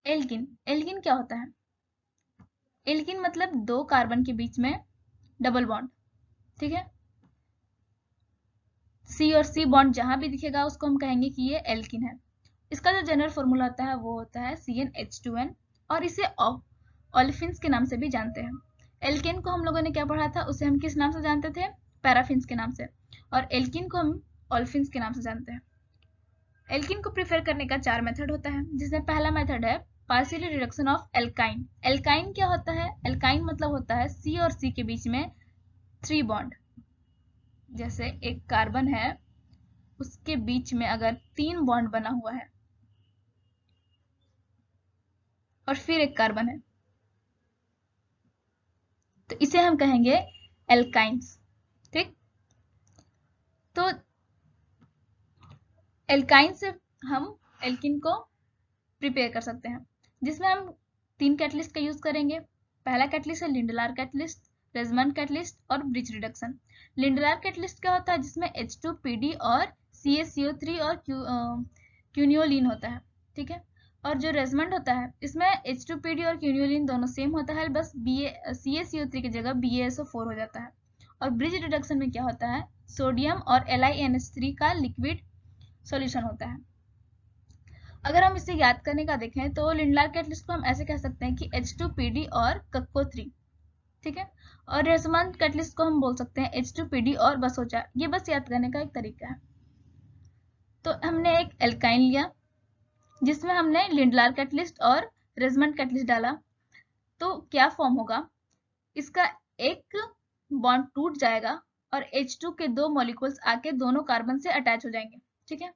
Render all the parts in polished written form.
Alkene, alkene क्या होता है? एल्किन मतलब दो कार्बन के बीच में डबल बॉन्ड, ठीक है। सी और सी बॉन्ड जहां भी दिखेगा उसको हम कहेंगे कि ये एल्किन है। इसका जो जनरल फॉर्मूला होता है वो होता है CnH2n, और इसे ओलेफिन्स के नाम से भी जानते हैं। एल्केन को हम लोगों ने क्या पढ़ा था, उसे हम किस नाम से जानते थे? पैराफिन्स के नाम से। और एल्किन को हम ओलेफिन्स के नाम से जानते हैं। एल्किन को प्रिपेयर करने का 4 मेथड होता है, जिसमें पहला मेथड है partial reduction of alkyne. Alkyne क्या होता है? एल्काइन मतलब होता है सी और सी के बीच में 3 बॉन्ड। जैसे एक कार्बन है, उसके बीच में अगर 3 बॉन्ड बना हुआ है और फिर एक कार्बन है, तो इसे हम कहेंगे एल्काइंस, ठीक। तो एल्काइन से हम एल्किन को प्रिपेयर कर सकते हैं, जिसमें हम 3 कैटलिस्ट का यूज करेंगे। पहला कैटलिस्ट है लिंडलार कैटलिस्ट, रेजमंड कैटलिस्ट और ब्रिज रिडक्शन। लिंडलार कैटलिस्ट क्या होता है? जिसमें H2PD और CaCO3 और क्यूनियोलिन होता है, ठीक है। और जो रेजमंड होता है, इसमें H2PD और क्यूनियोलिन दोनों सेम होता है, बस CaCO3 की जगह BaSO4 हो जाता है। और ब्रिज रिडक्शन में क्या होता है? सोडियम और LiNH3 का लिक्विड सॉल्यूशन होता है। अगर हम इसे याद करने का देखें तो लिंडलार कैटलिस्ट को हम ऐसे कह सकते हैं कि H2PD और कक्को 3, ठीक है। और रेजमंड कैटलिस्ट को हम बोल सकते हैं H2PD और बसोचा। ये बस याद करने का एक तरीका है। तो हमने एक एल्काइन लिया जिसमें हमने लिंडलार कैटलिस्ट और रेजमंड कैटलिस्ट डाला, तो क्या फॉर्म होगा? इसका एक बॉन्ड टूट जाएगा और H2 के 2 मॉलिक्यूल्स आके दोनों कार्बन से अटैच हो जाएंगे, ठीक है।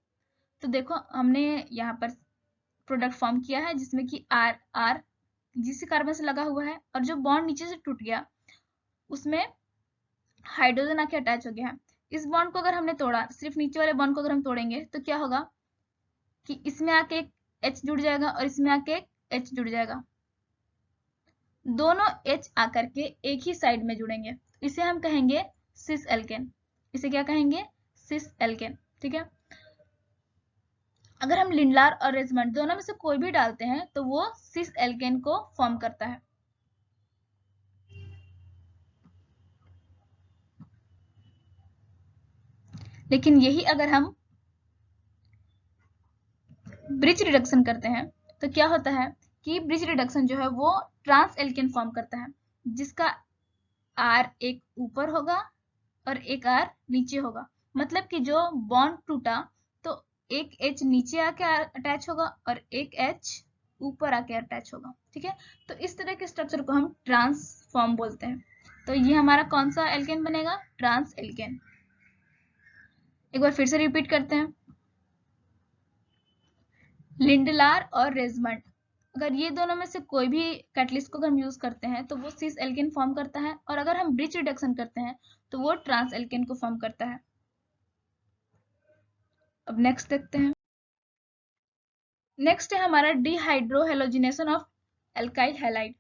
तो देखो हमने यहाँ पर प्रोडक्ट फॉर्म किया है जिसमें कि आर आर जिस कार्बन से लगा हुआ है, और जो बॉन्ड नीचे से टूट गया उसमें हाइड्रोजन आके अटैच हो गया है। इस बॉन्ड को अगर हमने तोड़ा, सिर्फ नीचे वाले बॉन्ड को अगर हम तोड़ेंगे तो क्या होगा कि इसमें आके एक H जुड़ जाएगा और इसमें आके एक H जुड़ जाएगा। दोनों H आकर के एक ही साइड में जुड़ेंगे, इसे हम कहेंगे सिस एल्केन। इसे क्या कहेंगे? सिस एल्केन, ठीक है। अगर हम लिंडलार और रेजमंड दोनों में से कोई भी डालते हैं तो वो सिस एल्केन को फॉर्म करता है। लेकिन यही अगर हम ब्रिज रिडक्शन करते हैं तो क्या होता है कि ब्रिज रिडक्शन जो है वो ट्रांस एल्केन फॉर्म करता है, जिसका R एक ऊपर होगा और एक R नीचे होगा। मतलब कि जो बॉन्ड टूटा तो एक H नीचे आके अटैच होगा और एक H ऊपर आके अटैच होगा, ठीक है। तो इस तरह के स्ट्रक्चर को हम ट्रांस फॉर्म बोलते हैं। तो ये हमारा कौन सा एल्केन बनेगा? Trans alkane. एक बार फिर से रिपीट करते हैं। लिंडलार और रेजमंड, अगर ये दोनों में से कोई भी कैटलिस्ट को अगर हम यूज करते हैं तो वो सिस एल्केन फॉर्म करता है, और अगर हम ब्रिज रिडक्शन करते हैं तो वो ट्रांस एल्केन को फॉर्म करता है। अब नेक्स्ट देखते हैं। नेक्स्ट है हमारा dehydrohalogenation of alkyl halide.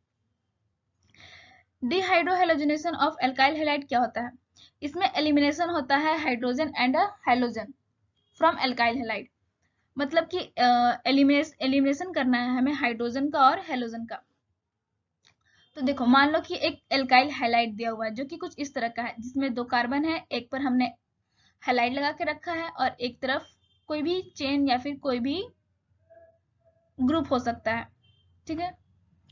Dehydrohalogenation of alkyl halide क्या होता है? इसमें एलिमिनेशन होता है hydrogen and halogen from alkyl halide. मतलब कि एलिमिनेशन करना है हमें हाइड्रोजन का और हेलोजन का। तो देखो मान लो कि एक एल्काइल हैलाइड दिया हुआ है जो कि कुछ इस तरह का है, जिसमें 2 कार्बन है, एक पर हमने हैलाइड लगा के रखा है और एक तरफ कोई भी चेन या फिर कोई भी ग्रुप हो सकता है, ठीक है।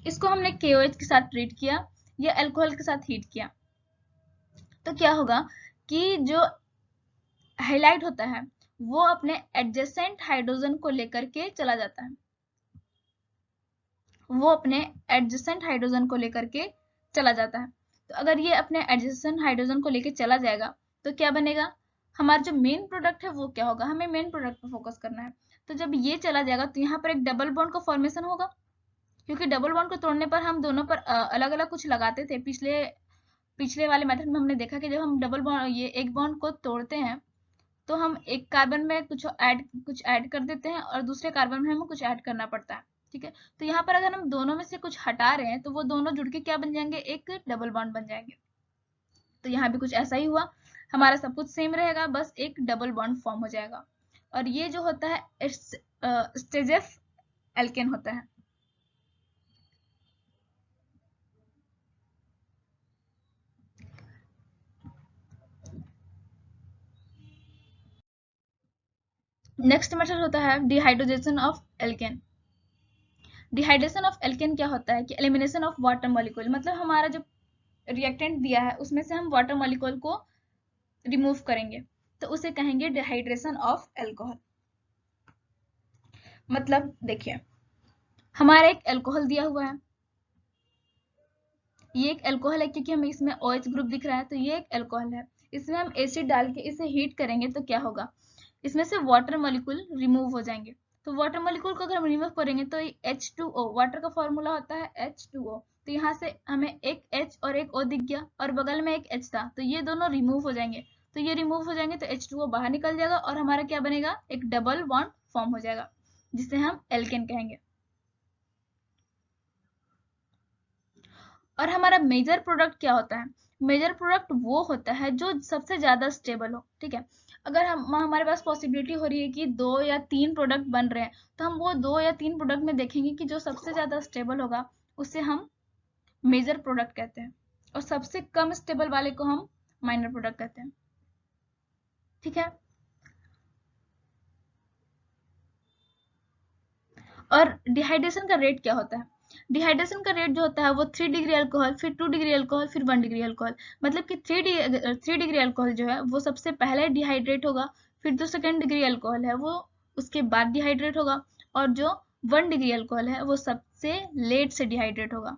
इसको हमने KOH के साथ ट्रीट किया या अल्कोहल के साथ हीट किया, तो क्या होगा कि जो हैलाइड होता है वो अपने एडजेसेंट हाइड्रोजन को लेकर के चला जाता है। वो अपने एडजेसेंट हाइड्रोजन को लेकर के चला जाता है। तो अगर ये अपने एडजेसेंट हाइड्रोजन को लेकर चला जाएगा तो क्या बनेगा? हमारा जो मेन प्रोडक्ट है वो क्या होगा? हमें मेन प्रोडक्ट पर फोकस करना है। तो जब ये चला जाएगा तो यहाँ पर एक डबल बॉन्ड का फॉर्मेशन होगा, क्योंकि डबल बॉन्ड को तोड़ने पर हम दोनों पर अलग अलग कुछ लगाते थे। पिछले पिछले वाले मेथड में हमने देखा कि जब हम डबल बॉन्ड ये एक बॉन्ड को तोड़ते हैं तो हम एक कार्बन में कुछ ऐड कर देते हैं और दूसरे कार्बन में हमें कुछ ऐड करना पड़ता है, ठीक है। तो यहाँ पर अगर हम दोनों में से कुछ हटा रहे हैं तो वो दोनों जुड़ के क्या बन जाएंगे? एक डबल बॉन्ड बन जाएंगे। तो यहाँ भी कुछ ऐसा ही हुआ, हमारा सब कुछ सेम रहेगा, बस एक डबल बॉन्ड फॉर्म हो जाएगा। और ये जो होता है स्टेजेफ एल्केन होता है। नेक्स्ट मेथड होता है dehydrogenation of alkene. Dehydration of alkene क्या होता है कि एलिमिनेशन ऑफ वाटर मॉलिक्यूल, मतलब हमारा जो रिएक्टेंट दिया है उसमें से हम वाटर मॉलिक्यूल को रिमूव करेंगे, तो उसे कहेंगे डिहाइड्रेशन ऑफ एल्कोहल। मतलब देखिए, हमारा एक एल्कोहल दिया हुआ है, ये एक एल्कोहल है क्योंकि हमें इसमें OH ग्रुप दिख रहा है, तो ये एक एल्कोहल है। इसमें हम एसिड डाल के इसे हीट करेंगे तो क्या होगा, इसमें से वाटर मॉलिक्यूल रिमूव हो जाएंगे। तो वाटर मॉलिक्यूल को अगर हम रिमूव करेंगे तो H2O, वाटर का फॉर्मूला होता है H2O, तो यहाँ से हमें एक H और एक O दिख गया और बगल में एक H था, तो ये दोनों रिमूव हो जाएंगे। तो ये रिमूव हो जाएंगे तो H2O बाहर निकल जाएगा और हमारा क्या बनेगा, एक डबल बॉन्ड फॉर्म हो जाएगा, जिसे हम एल्केन कहेंगे। और हमारा मेजर प्रोडक्ट क्या होता है, मेजर प्रोडक्ट वो होता है जो सबसे ज्यादा स्टेबल हो। ठीक है, अगर हमारे पास पॉसिबिलिटी हो रही है कि 2 या 3 प्रोडक्ट बन रहे हैं, तो हम वो 2 या 3 प्रोडक्ट में देखेंगे कि जो सबसे ज्यादा स्टेबल होगा उसे हम मेजर प्रोडक्ट कहते हैं, और सबसे कम स्टेबल वाले को हम माइनर प्रोडक्ट कहते हैं। ठीक है, और डिहाइड्रेशन का रेट क्या होता है, डिहाइड्रेशन का रेट जो होता है वो 3 डिग्री अल्कोहल, फिर 2 डिग्री अल्कोहल, फिर 1 डिग्री अल्कोहल। मतलब कि 3 डिग्री अल्कोहल जो है वो सबसे पहले डिहाइड्रेट होगा, फिर जो 2nd डिग्री अल्कोहल है वो उसके बाद डिहाइड्रेट होगा, और जो 1 डिग्री अल्कोहल है वो सबसे लेट से डिहाइड्रेट होगा।